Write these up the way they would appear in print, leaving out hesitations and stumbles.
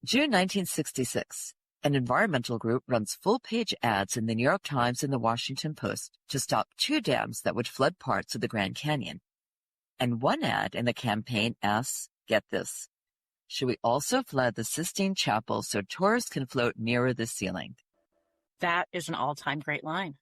June 1966. An environmental group runs full-page ads in the New York Times and the Washington Post to stop 2 dams that would flood parts of the Grand Canyon. And one ad in the campaign asks, get this, should we also flood the Sistine Chapel so tourists can float nearer the ceiling? That is an all-time great line.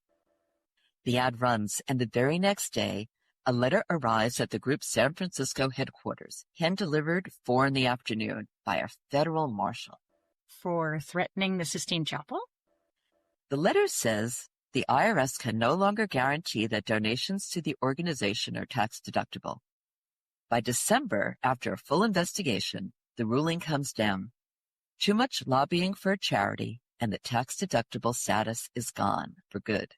The ad runs, and the very next day, a letter arrives at the group's San Francisco headquarters, hand-delivered 4 p.m. by a federal marshal. For threatening the Sistine Chapel? The letter says the IRS can no longer guarantee that donations to the organization are tax-deductible. By December, after a full investigation, the ruling comes down. Too much lobbying for a charity, and the tax-deductible status is gone for good.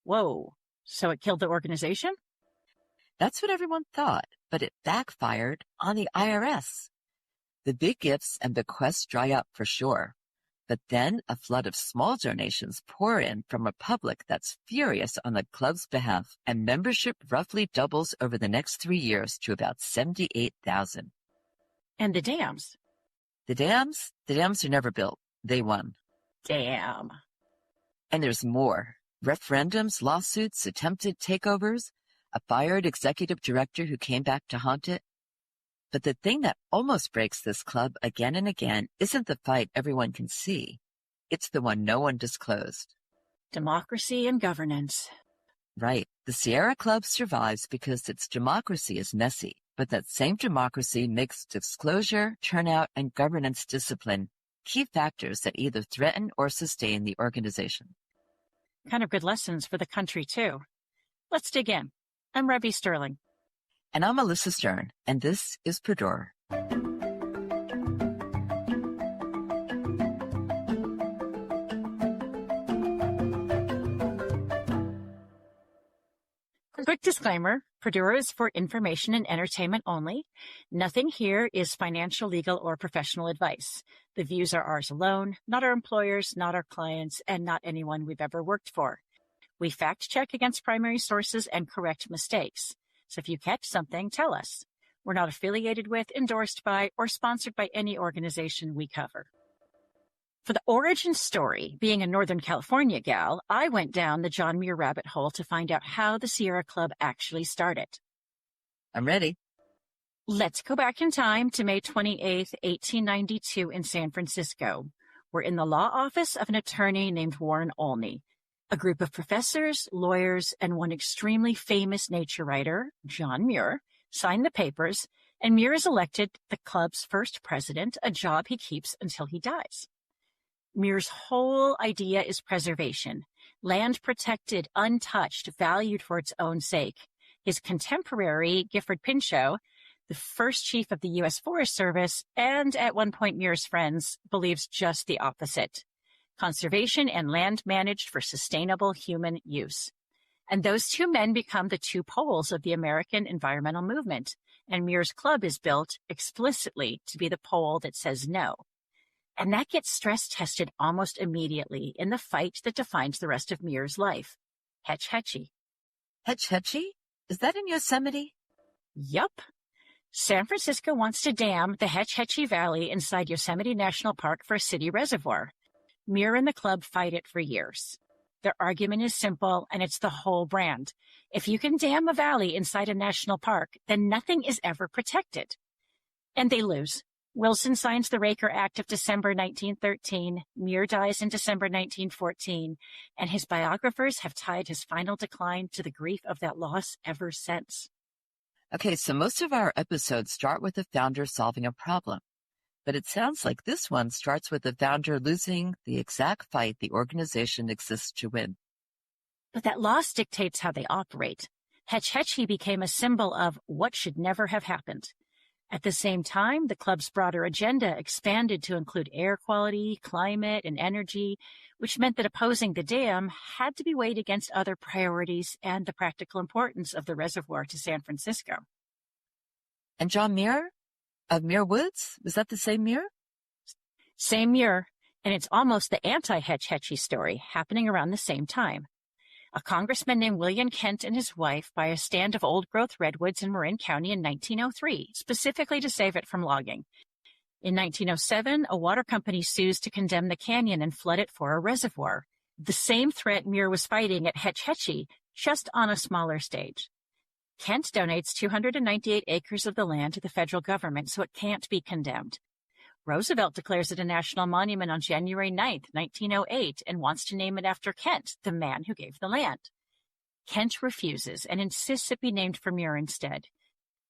Whoa, so it killed the organization? That's what everyone thought, but it backfired on the IRS. The big gifts and bequests dry up for sure, but then a flood of small donations pour in from a public that's furious on the club's behalf, and membership roughly doubles over the next 3 years to about 78,000. And the dams? The dams are never built. They won. Damn. And there's more. Referendums, lawsuits, attempted takeovers, a fired executive director who came back to haunt it. But the thing that almost breaks this club again and again isn't the fight everyone can see. It's the one no one disclosed. Democracy and governance. Right. The Sierra Club survives because its democracy is messy, but that same democracy makes disclosure, turnout, and governance discipline key factors that either threaten or sustain the organization. Kind of good lessons for the country, too. Let's dig in. I'm Rebby Sterling. And I'm Alyssa Stern, and this is Perdure. Quick disclaimer, Perdure is for information and entertainment only. Nothing here is financial, legal, or professional advice. The views are ours alone, not our employers, not our clients, and not anyone we've ever worked for. We fact-check against primary sources and correct mistakes. So if you catch something, tell us. We're not affiliated with, endorsed by, or sponsored by any organization we cover. For the origin story, being a Northern California gal, I went down the John Muir rabbit hole to find out how the Sierra Club actually started. I'm ready. Let's go back in time to May 28th, 1892 in San Francisco. We're in the law office of an attorney named Warren Olney. A group of professors, lawyers, and one extremely famous nature writer, John Muir, signed the papers, and Muir is elected the club's first president, a job he keeps until he dies. Muir's whole idea is preservation, land protected, untouched, valued for its own sake. His contemporary, Gifford Pinchot, the first chief of the U.S. Forest Service, and at one point Muir's friends, believes just the opposite. Conservation and land managed for sustainable human use. And those two men become the two poles of the American environmental movement, and Muir's club is built explicitly to be the pole that says no. And that gets stress-tested almost immediately in the fight that defines the rest of Muir's life. Hetch Hetchy. Hetch Hetchy? Is that in Yosemite? Yup. San Francisco wants to dam the Hetch Hetchy Valley inside Yosemite National Park for a city reservoir. Muir and the club fight it for years. Their argument is simple, and it's the whole brand. If you can dam a valley inside a national park, then nothing is ever protected. And they lose. Wilson signs the Raker Act of December 1913. Muir dies in December 1914, and his biographers have tied his final decline to the grief of that loss ever since. Okay, so most of our episodes start with the founder solving a problem. But it sounds like this one starts with the founder losing the exact fight the organization exists to win. But that loss dictates how they operate. Hetch Hetchy became a symbol of what should never have happened. At the same time, the club's broader agenda expanded to include air quality, climate, and energy, which meant that opposing the dam had to be weighed against other priorities and the practical importance of the reservoir to San Francisco. And John Muir? Of Muir Woods? Was that the same Muir? Same Muir, and it's almost the anti-Hetch Hetchy story happening around the same time. A congressman named William Kent and his wife buy a stand of old-growth redwoods in Marin County in 1903, specifically to save it from logging. In 1907, a water company sues to condemn the canyon and flood it for a reservoir. The same threat Muir was fighting at Hetch Hetchy, just on a smaller stage. Kent donates 298 acres of the land to the federal government, so it can't be condemned. Roosevelt declares it a national monument on January 9, 1908, and wants to name it after Kent, the man who gave the land. Kent refuses and insists it be named for Muir instead.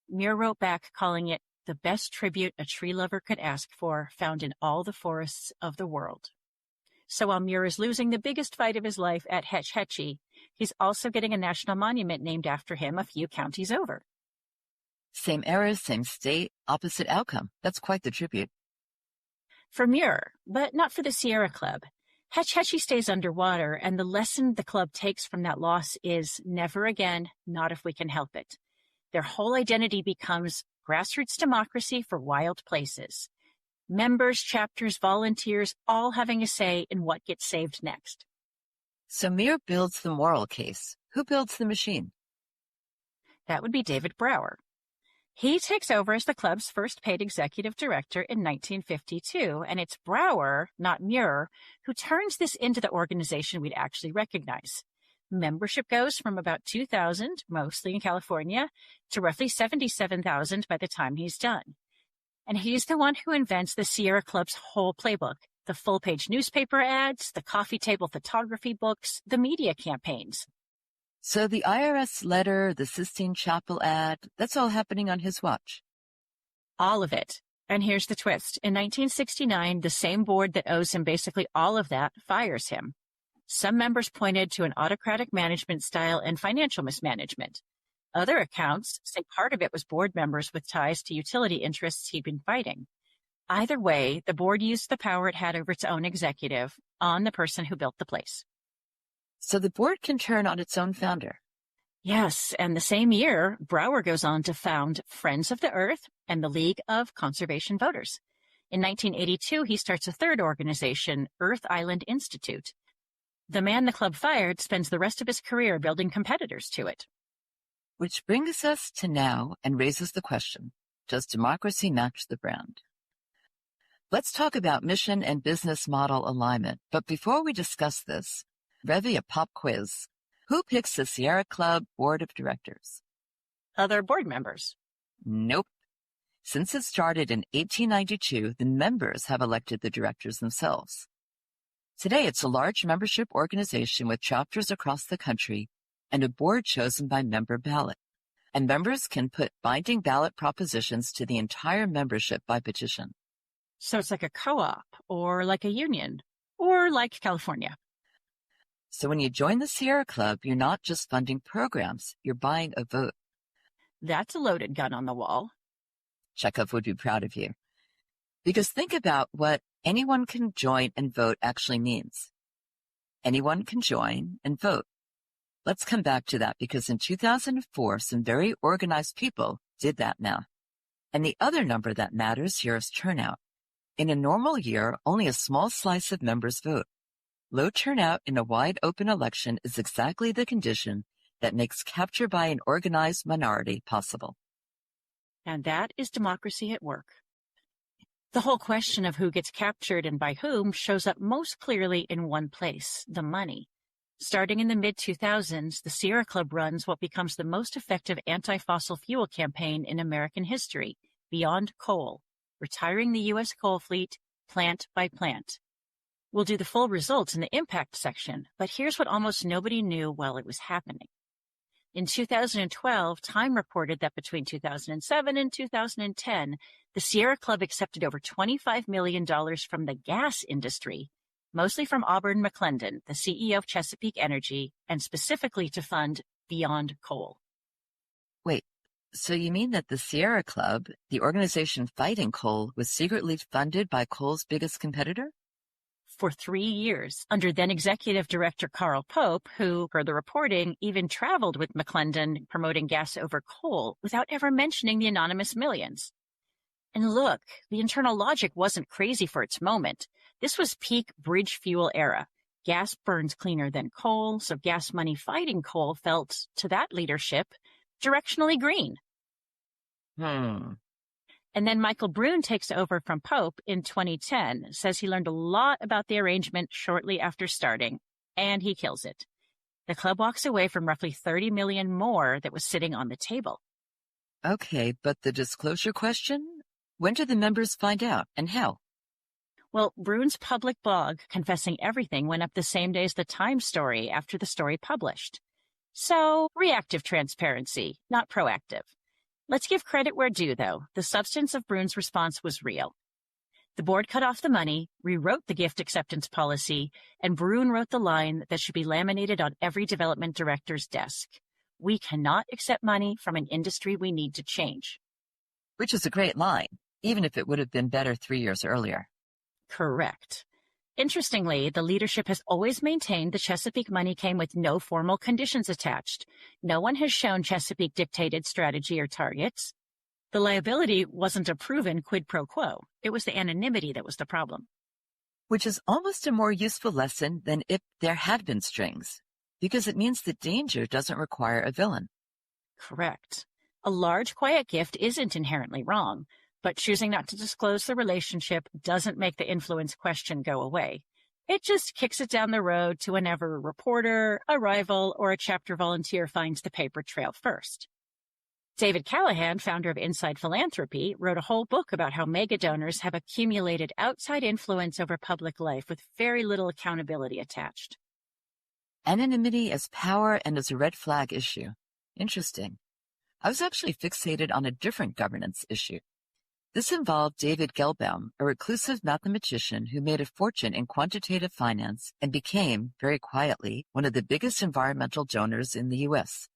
Muir wrote back calling it the best tribute a tree lover could ask for, found in all the forests of the world. So while Muir is losing the biggest fight of his life at Hetch Hetchy, he's also getting a national monument named after him a few counties over. Same era, same state, opposite outcome. That's quite the tribute. For Muir, but not for the Sierra Club. Hetch Hetchy stays underwater, and the lesson the club takes from that loss is never again, not if we can help it. Their whole identity becomes grassroots democracy for wild places. Members, chapters, volunteers, all having a say in what gets saved next. So Muir builds the moral case. Who builds the machine? That would be David Brower. He takes over as the club's first paid executive director in 1952, and it's Brower, not Muir, who turns this into the organization we'd actually recognize. Membership goes from about 2,000, mostly in California, to roughly 77,000 by the time he's done. And he's the one who invents the Sierra Club's whole playbook, the full-page newspaper ads, the coffee table photography books, the media campaigns. So the IRS letter, the Sistine Chapel ad, that's all happening on his watch. All of it. And here's the twist. In 1969, the same board that owes him basically all of that fires him. Some members pointed to an autocratic management style and financial mismanagement. Other accounts say part of it was board members with ties to utility interests he'd been fighting. Either way, the board used the power it had over its own executive on the person who built the place. So the board can turn on its own founder. Yes, and the same year, Brower goes on to found Friends of the Earth and the League of Conservation Voters. In 1982, he starts a third organization, Earth Island Institute. The man the club fired spends the rest of his career building competitors to it. Which brings us to now and raises the question, does democracy match the brand? Let's talk about mission and business model alignment. But before we discuss this, Revy, a pop quiz. Who picks the Sierra Club Board of Directors? Other board members. Nope. Since it started in 1892, the members have elected the directors themselves. Today, it's a large membership organization with chapters across the country and a board chosen by member ballot. And members can put binding ballot propositions to the entire membership by petition. So it's like a co-op, or like a union, or like California. So when you join the Sierra Club, you're not just funding programs, you're buying a vote. That's a loaded gun on the wall. Chekhov would be proud of you. Because think about what anyone can join and vote actually means. Anyone can join and vote. Let's come back to that because in 2004, some very organized people did that now. And the other number that matters here is turnout. In a normal year, only a small slice of members vote. Low turnout in a wide-open election is exactly the condition that makes capture by an organized minority possible. And that is democracy at work. The whole question of who gets captured and by whom shows up most clearly in one place, the money. Starting in the mid-2000s, the Sierra Club runs what becomes the most effective anti-fossil fuel campaign in American history, Beyond Coal, retiring the U.S. coal fleet plant by plant. We'll do the full results in the impact section, but here's what almost nobody knew while it was happening. In 2012, Time reported that between 2007 and 2010, the Sierra Club accepted over $25 million from the gas industry, mostly from Auburn McClendon, the CEO of Chesapeake Energy, and specifically to fund Beyond Coal. Wait, so you mean that the Sierra Club, the organization fighting coal, was secretly funded by coal's biggest competitor? For 3 years, under then executive director Carl Pope, who, per the reporting, even traveled with McClendon promoting gas over coal without ever mentioning the anonymous millions. And look, the internal logic wasn't crazy for its moment. This was peak bridge fuel era. Gas burns cleaner than coal, so gas money fighting coal felt, to that leadership, directionally green. Hmm. And And then Michael Brune takes over from Pope in 2010, says he learned a lot about the arrangement shortly after starting, and he kills it. The club walks away from roughly $30 million more that was sitting on the table. Okay, but the disclosure question? When did the members find out, and how? Well, Brune's public blog confessing everything went up the same day as the Times story after the story published. So, reactive transparency, not proactive. Let's give credit where due, though. The substance of Brune's response was real. The board cut off the money, rewrote the gift acceptance policy, and Brune wrote the line that should be laminated on every development director's desk. We cannot accept money from an industry we need to change. Which is a great line, even if it would have been better 3 years earlier. Correct. Interestingly, the leadership has always maintained the Chesapeake money came with no formal conditions attached. No one has shown Chesapeake dictated strategy or targets. The liability wasn't a proven quid pro quo. It was the anonymity that was the problem. Which is almost a more useful lesson than if there had been strings, because it means that danger doesn't require a villain. Correct. A large, quiet gift isn't inherently wrong, but choosing not to disclose the relationship doesn't make the influence question go away. It just kicks it down the road to whenever a reporter, a rival, or a chapter volunteer finds the paper trail first. David Callahan, founder of Inside Philanthropy, wrote a whole book about how mega donors have accumulated outside influence over public life with very little accountability attached. Anonymity as power and as a red flag issue. Interesting. I was actually fixated on a different governance issue. This involved David Gelbaum, a reclusive mathematician who made a fortune in quantitative finance and became, very quietly, one of the biggest environmental donors in the U.S.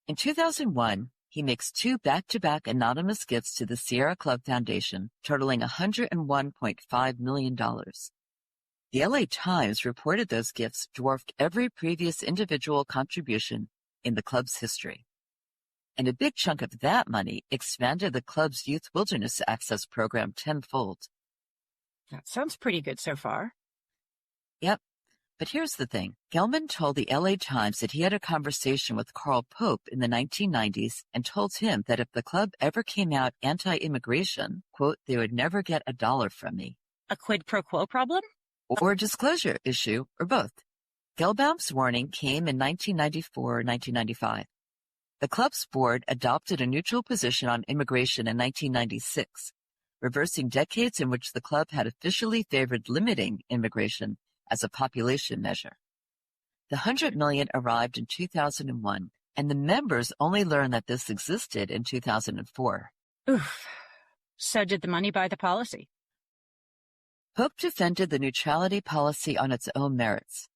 In 2001, he makes 2 back-to-back anonymous gifts to the Sierra Club Foundation, totaling $101.5 million. The LA Times reported those gifts dwarfed every previous individual contribution in the club's history. And a big chunk of that money expanded the club's Youth Wilderness Access program tenfold. That sounds pretty good so far. Yep. But here's the thing. Gelman told the LA Times that he had a conversation with Carl Pope in the 1990s and told him that if the club ever came out anti-immigration, quote, they would never get $1 from me. A quid pro quo problem? Or a disclosure issue, or both. Gelbaum's warning came in 1994 or 1995. The club's board adopted a neutral position on immigration in 1996, reversing decades in which the club had officially favored limiting immigration as a population measure. The $100 million arrived in 2001, and the members only learned that this existed in 2004. Oof. So did the money buy the policy? Pope defended the neutrality policy on its own merits.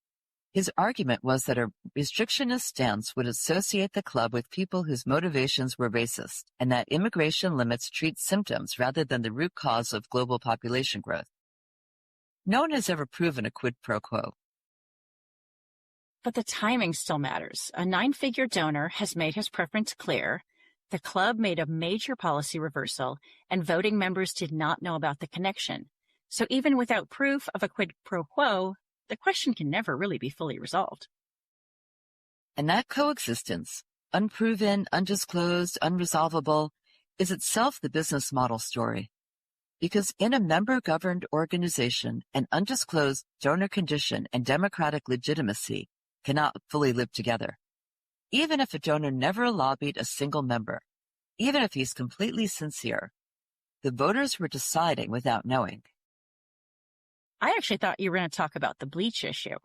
His argument was that a restrictionist stance would associate the club with people whose motivations were racist, and that immigration limits treat symptoms rather than the root cause of global population growth. No one has ever proven a quid pro quo. But the timing still matters. A 9-figure donor has made his preference clear. The club made a major policy reversal, and voting members did not know about the connection. So even without proof of a quid pro quo, the question can never really be fully resolved. And that coexistence, unproven, undisclosed, unresolvable, is itself the business model story. Because in a member-governed organization, an undisclosed donor condition and democratic legitimacy cannot fully live together. Even if a donor never lobbied a single member, even if he's completely sincere, the voters were deciding without knowing. I actually thought you were going to talk about the bleach issue.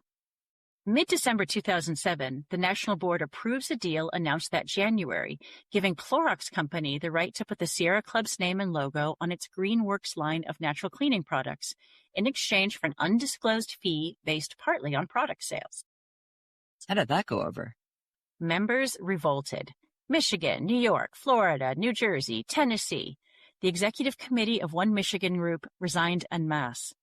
Mid-December 2007, the National Board approves a deal announced that January, giving Clorox Company the right to put the Sierra Club's name and logo on its Greenworks line of natural cleaning products in exchange for an undisclosed fee based partly on product sales. How did that go over? Members revolted. Michigan, New York, Florida, New Jersey, Tennessee. The executive committee of one Michigan group resigned en masse.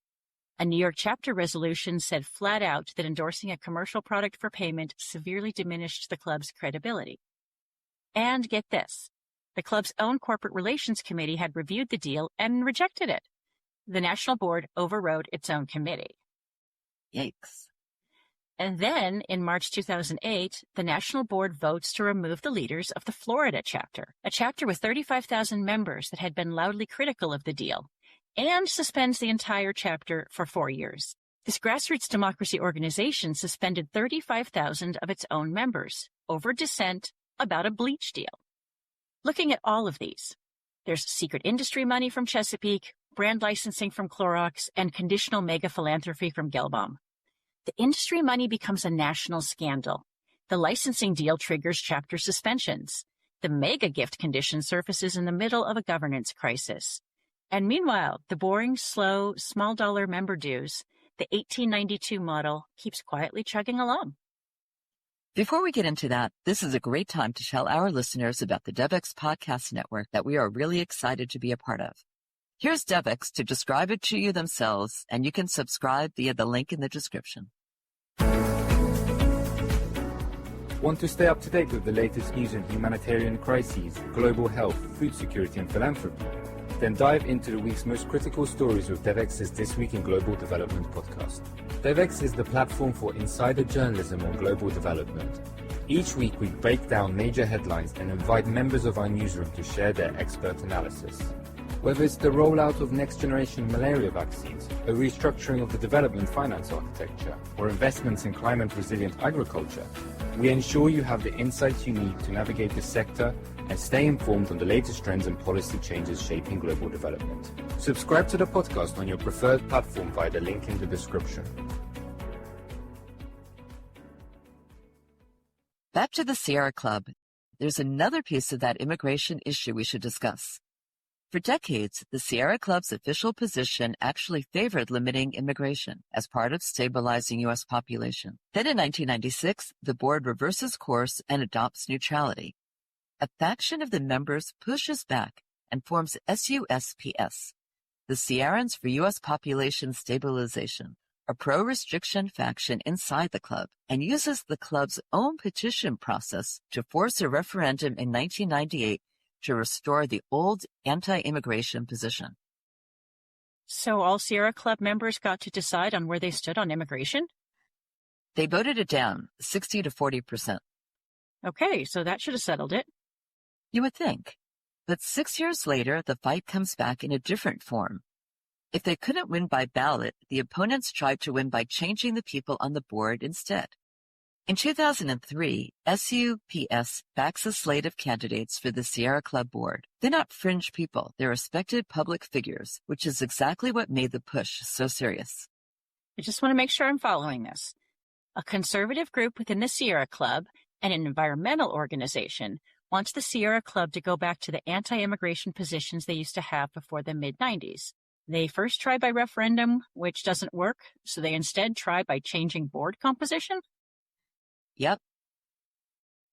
A New York chapter resolution said flat out that endorsing a commercial product for payment severely diminished the club's credibility. And get this, the club's own corporate relations committee had reviewed the deal and rejected it. The National Board overrode its own committee. Yikes. And then, in March 2008, the National Board votes to remove the leaders of the Florida chapter, a chapter with 35,000 members that had been loudly critical of the deal, and suspends the entire chapter for 4 years. This grassroots democracy organization suspended 35,000 of its own members over dissent about a bleach deal. Looking at all of these, there's secret industry money from Chesapeake, brand licensing from Clorox, and conditional mega philanthropy from Gelbaum. The industry money becomes a national scandal. The licensing deal triggers chapter suspensions. The mega gift condition surfaces in the middle of a governance crisis. And meanwhile, the boring, slow, small dollar member dues, the 1892 model, keeps quietly chugging along. Before we get into that, this is a great time to tell our listeners about the DevX podcast network that we are really excited to be a part of. Here's DevX to describe it to you themselves, and you can subscribe via the link in the description. Want to stay up to date with the latest news in humanitarian crises, global health, food security, and philanthropy? Then dive into the week's most critical stories with DevX's This Week in Global Development podcast. DevX is the platform for insider journalism on global development. Each week we break down major headlines and invite members of our newsroom to share their expert analysis. Whether it's the rollout of next-generation malaria vaccines, a restructuring of the development finance architecture, or investments in climate-resilient agriculture, we ensure you have the insights you need to navigate the sector and stay informed on the latest trends and policy changes shaping global development. Subscribe to the podcast on your preferred platform via the link in the description. Back to the Sierra Club. There's another piece of that immigration issue we should discuss. For decades, the Sierra Club's official position actually favored limiting immigration as part of stabilizing U.S. population. Then in 1996, the board reverses course and adopts neutrality. A faction of the members pushes back and forms SUSPS, the Sierrans for U.S. Population Stabilization, a pro-restriction faction inside the club, and uses the club's own petition process to force a referendum in 1998 to restore the old anti-immigration position. So all Sierra Club members got to decide on where they stood on immigration? They voted it down, 60 to 40%. Okay, so that should have settled it. You would think. But 6 years later, the fight comes back in a different form. If they couldn't win by ballot, the opponents tried to win by changing the people on the board instead. In 2003, SUPS backs a slate of candidates for the Sierra Club board. They're not fringe people, they're respected public figures, which is exactly what made the push so serious. I just want to make sure I'm following this. A conservative group within the Sierra Club and an environmental organization wants the Sierra Club to go back to the anti-immigration positions they used to have before the mid-90s. They first tried by referendum, which doesn't work, so they instead try by changing board composition? Yep.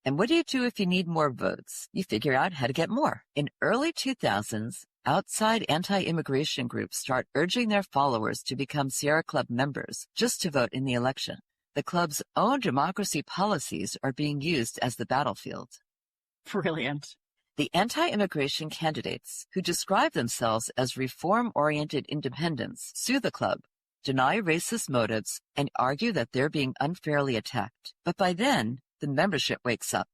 And what do you do if you need more votes? You figure out how to get more. In early 2000s, outside anti-immigration groups start urging their followers to become Sierra Club members just to vote in the election. The club's own democracy policies are being used as the battlefield. Brilliant. The anti-immigration candidates, who describe themselves as reform-oriented independents, sue the club, deny racist motives, and argue that they're being unfairly attacked. But by then, the membership wakes up.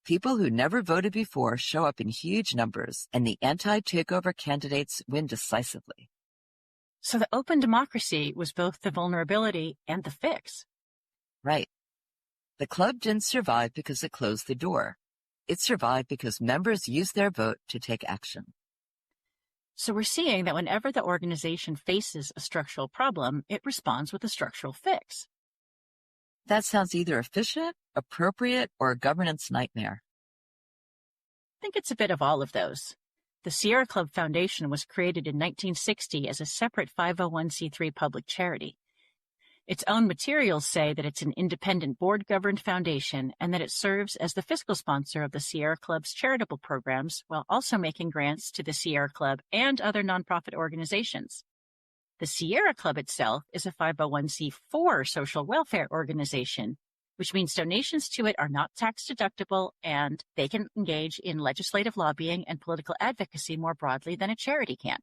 People who never voted before show up in huge numbers, and the anti-takeover candidates win decisively. So the open democracy was both the vulnerability and the fix. Right. The club didn't survive because it closed the door. It survived because members used their vote to take action. So we're seeing that whenever the organization faces a structural problem, it responds with a structural fix. That sounds either efficient, appropriate, or a governance nightmare. I think it's a bit of all of those. The Sierra Club Foundation was created in 1960 as a separate 501c3 public charity. Its own materials say that it's an independent board-governed foundation and that it serves as the fiscal sponsor of the Sierra Club's charitable programs while also making grants to the Sierra Club and other nonprofit organizations. The Sierra Club itself is a 501c4 social welfare organization, which means donations to it are not tax-deductible and they can engage in legislative lobbying and political advocacy more broadly than a charity can.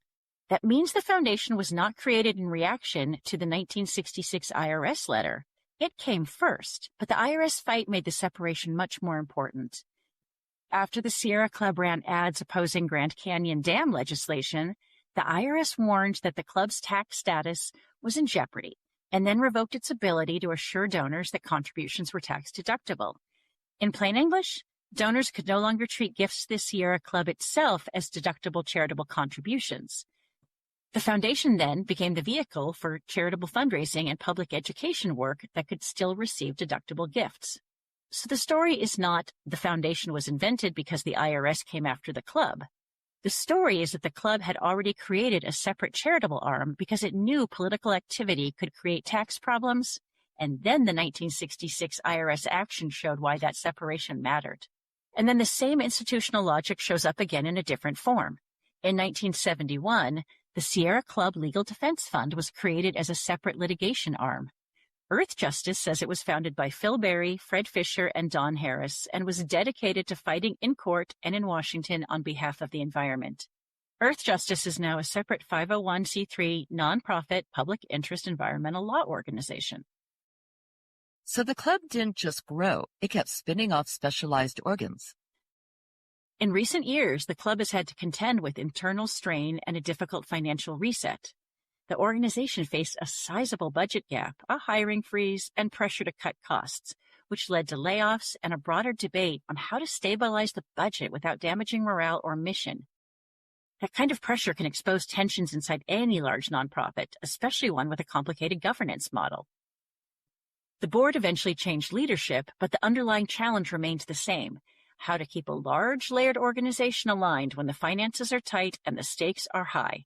That means the foundation was not created in reaction to the 1966 IRS letter, It came first, but the IRS fight made the separation much more important. After the Sierra Club ran ads opposing Grand Canyon Dam legislation, the IRS warned that the club's tax status was in jeopardy, and then revoked its ability to assure donors that contributions were tax deductible. In plain English, donors could no longer treat gifts to the Sierra Club itself as deductible charitable contributions. The foundation then became the vehicle for charitable fundraising and public education work that could still receive deductible gifts. So the story is not the foundation was invented because the IRS came after the club. The story is that the club had already created a separate charitable arm because it knew political activity could create tax problems, and then the 1966 IRS action showed why that separation mattered. And then the same institutional logic shows up again in a different form. In 1971, the Sierra Club Legal Defense Fund was created as a separate litigation arm. Earthjustice says it was founded by Phil Berry, Fred Fisher, and Don Harris, and was dedicated to fighting in court and in Washington on behalf of the environment. Earthjustice is now a separate 501c3 nonprofit public interest environmental law organization. So the club didn't just grow, it kept spinning off specialized organs. In recent years, the club has had to contend with internal strain and a difficult financial reset. The organization faced a sizable budget gap, a hiring freeze, and pressure to cut costs, which led to layoffs and a broader debate on how to stabilize the budget without damaging morale or mission. That kind of pressure can expose tensions inside any large nonprofit, especially one with a complicated governance model. The board eventually changed leadership, but the underlying challenge remained the same: how to keep a large, layered organization aligned when the finances are tight and the stakes are high.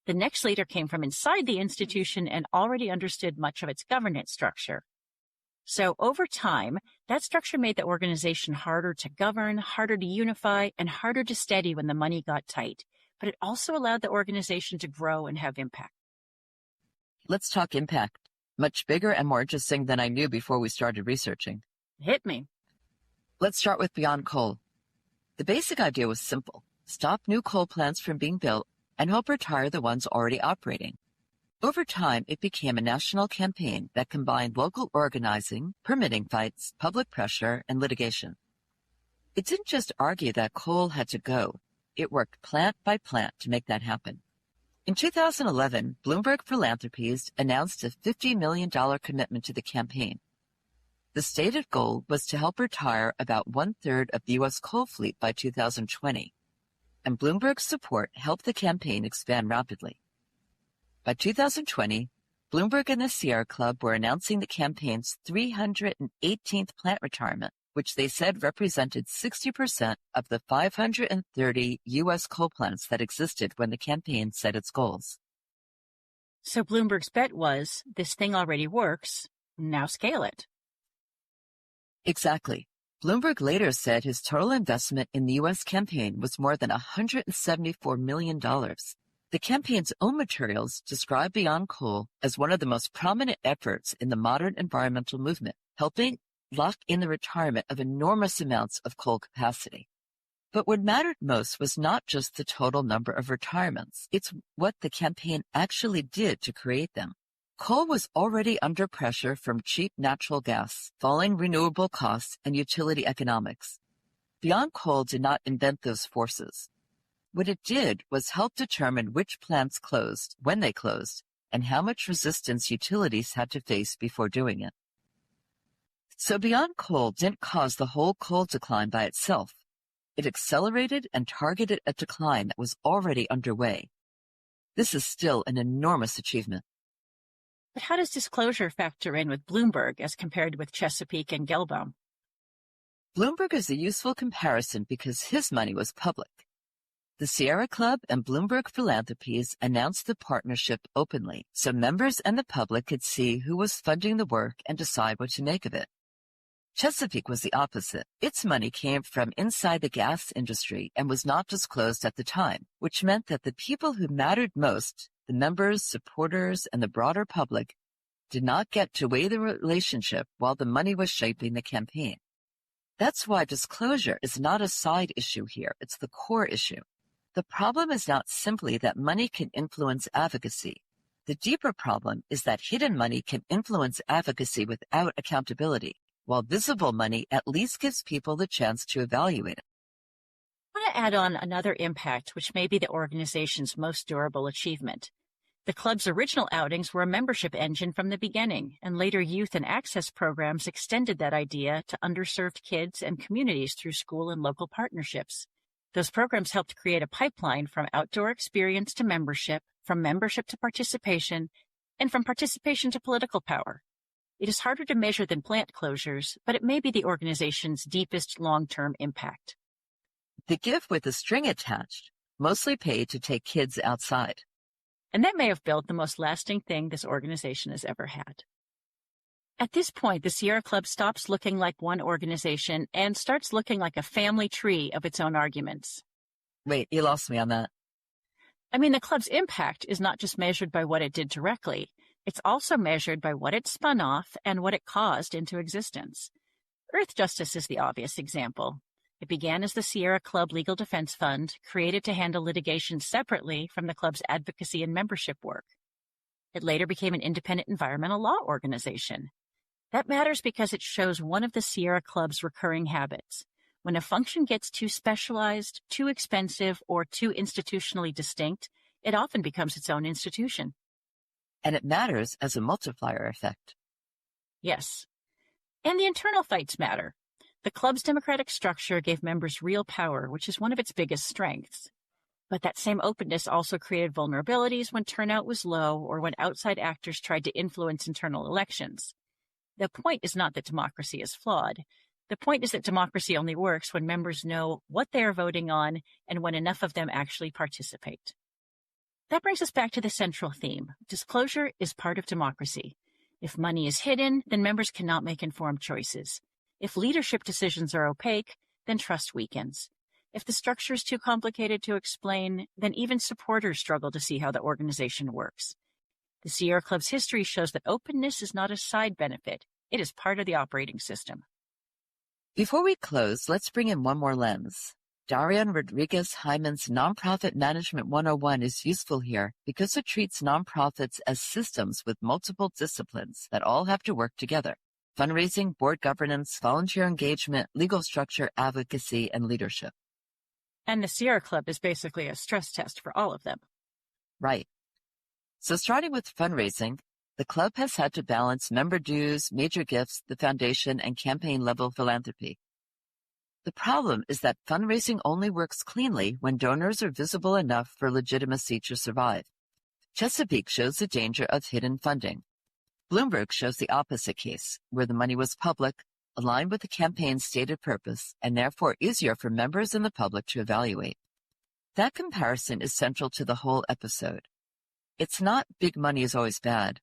The next leader came from inside the institution and already understood much of its governance structure. So over time, that structure made the organization harder to govern, harder to unify, and harder to steady when the money got tight. But it also allowed the organization to grow and have impact. Let's talk impact. Much bigger and more interesting than I knew before we started researching. Hit me. Let's start with Beyond Coal. The basic idea was simple: stop new coal plants from being built and help retire the ones already operating. Over time, it became a national campaign that combined local organizing, permitting fights, public pressure, and litigation. It didn't just argue that coal had to go. It worked plant by plant to make that happen. In 2011, Bloomberg Philanthropies announced a $50 million commitment to the campaign. The stated goal was to help retire about one-third of the U.S. coal fleet by 2020, and Bloomberg's support helped the campaign expand rapidly. By 2020, Bloomberg and the Sierra Club were announcing the campaign's 318th plant retirement, which they said represented 60% of the 530 U.S. coal plants that existed when the campaign set its goals. So Bloomberg's bet was, this thing already works, now scale it. Exactly. Bloomberg later said his total investment in the U.S. campaign was more than $174 million. The campaign's own materials describe Beyond Coal as one of the most prominent efforts in the modern environmental movement, helping lock in the retirement of enormous amounts of coal capacity. But what mattered most was not just the total number of retirements. It's what the campaign actually did to create them. Coal was already under pressure from cheap natural gas, falling renewable costs, and utility economics. Beyond Coal did not invent those forces. What it did was help determine which plants closed, when they closed, and how much resistance utilities had to face before doing it. So Beyond Coal didn't cause the whole coal decline by itself. It accelerated and targeted a decline that was already underway. This is still an enormous achievement. But how does disclosure factor in with Bloomberg as compared with Chesapeake and Gelbaum? Bloomberg is a useful comparison because his money was public. The Sierra Club and Bloomberg Philanthropies announced the partnership openly, so members and the public could see who was funding the work and decide what to make of it. Chesapeake was the opposite. Its money came from inside the gas industry and was not disclosed at the time, which meant that the people who mattered most, the members, supporters, and the broader public, did not get to weigh the relationship while the money was shaping the campaign. That's why disclosure is not a side issue here, it's the core issue. The problem is not simply that money can influence advocacy. The deeper problem is that hidden money can influence advocacy without accountability, while visible money at least gives people the chance to evaluate it. I want to add on another impact, which may be the organization's most durable achievement. The club's original outings were a membership engine from the beginning, and later youth and access programs extended that idea to underserved kids and communities through school and local partnerships. Those programs helped create a pipeline from outdoor experience to membership, from membership to participation, and from participation to political power. It is harder to measure than plant closures, but it may be the organization's deepest long-term impact. The gift with a string attached, mostly paid to take kids outside. And that may have built the most lasting thing this organization has ever had. At this point, the Sierra Club stops looking like one organization and starts looking like a family tree of its own arguments. Wait, you lost me on that. I mean, the club's impact is not just measured by what it did directly. It's also measured by what it spun off and what it caused into existence. Earthjustice is the obvious example. It began as the Sierra Club Legal Defense Fund, created to handle litigation separately from the club's advocacy and membership work. It later became an independent environmental law organization. That matters because it shows one of the Sierra Club's recurring habits. When a function gets too specialized, too expensive, or too institutionally distinct, it often becomes its own institution. And it matters as a multiplier effect. Yes. And the internal fights matter. The club's democratic structure gave members real power, which is one of its biggest strengths. But that same openness also created vulnerabilities when turnout was low or when outside actors tried to influence internal elections. The point is not that democracy is flawed. The point is that democracy only works when members know what they are voting on and when enough of them actually participate. That brings us back to the central theme. Disclosure is part of democracy. If money is hidden, then members cannot make informed choices. If leadership decisions are opaque, then trust weakens. If the structure is too complicated to explain, then even supporters struggle to see how the organization works. The Sierra Club's history shows that openness is not a side benefit. It is part of the operating system. Before we close, let's bring in one more lens. Darian Rodriguez-Hyman's Nonprofit Management 101 is useful here because it treats nonprofits as systems with multiple disciplines that all have to work together. Fundraising, board governance, volunteer engagement, legal structure, advocacy, and leadership. And the Sierra Club is basically a stress test for all of them. Right. So starting with fundraising, the club has had to balance member dues, major gifts, the foundation, and campaign-level philanthropy. The problem is that fundraising only works cleanly when donors are visible enough for legitimacy to survive. Chesapeake shows the danger of hidden funding. Bloomberg shows the opposite case, where the money was public, aligned with the campaign's stated purpose, and therefore easier for members and the public to evaluate. That comparison is central to the whole episode. It's not big money is always bad.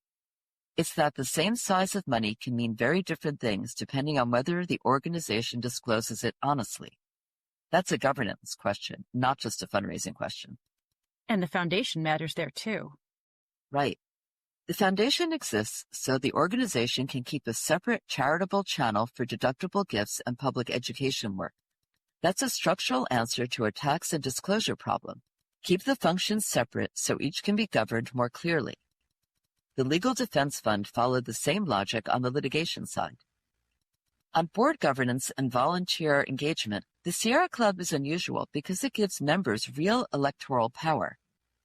It's that the same size of money can mean very different things depending on whether the organization discloses it honestly. That's a governance question, not just a fundraising question. And the foundation matters there too. Right. The foundation exists so the organization can keep a separate charitable channel for deductible gifts and public education work. That's a structural answer to a tax and disclosure problem. Keep the functions separate so each can be governed more clearly. The Legal Defense Fund followed the same logic on the litigation side. On board governance and volunteer engagement, the Sierra Club is unusual because it gives members real electoral power.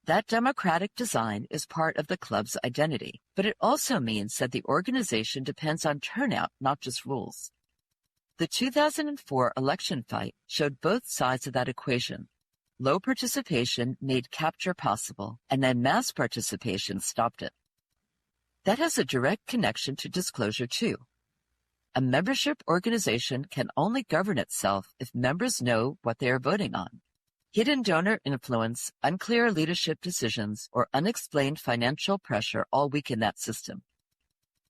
That democratic design is part of the club's identity, but it also means that the organization depends on turnout, not just rules. The 2004 election fight showed both sides of that equation. Low participation made capture possible, and then mass participation stopped it. That has a direct connection to disclosure, too. A membership organization can only govern itself if members know what they are voting on. Hidden donor influence, unclear leadership decisions, or unexplained financial pressure all weaken that system.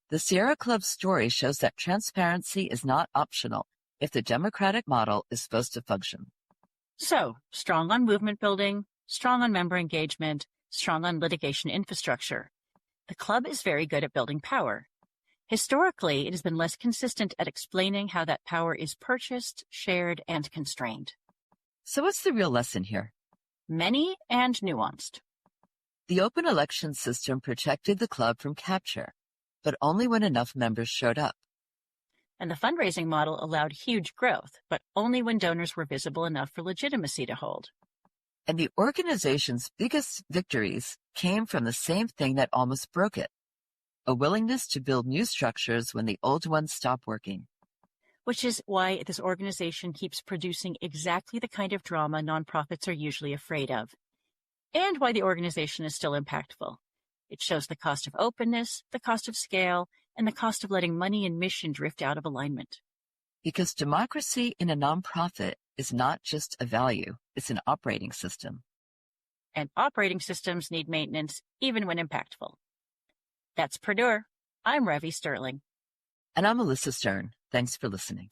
The Sierra Club story shows that transparency is not optional if the democratic model is supposed to function. So, strong on movement building, strong on member engagement, strong on litigation infrastructure. The club is very good at building power. Historically, it has been less consistent at explaining how that power is purchased, shared, and constrained. So what's the real lesson here? Many and nuanced. The open election system protected the club from capture, but only when enough members showed up. And the fundraising model allowed huge growth, but only when donors were visible enough for legitimacy to hold. And the organization's biggest victories came from the same thing that almost broke it: a willingness to build new structures when the old ones stopped working. Which is why this organization keeps producing exactly the kind of drama nonprofits are usually afraid of, and why the organization is still impactful. It shows the cost of openness, the cost of scale, and the cost of letting money and mission drift out of alignment. Because democracy in a nonprofit is not just a value, it's an operating system. And operating systems need maintenance, even when impactful. That's Purdue. I'm Ravi Sterling. And I'm Melissa Stern. Thanks for listening.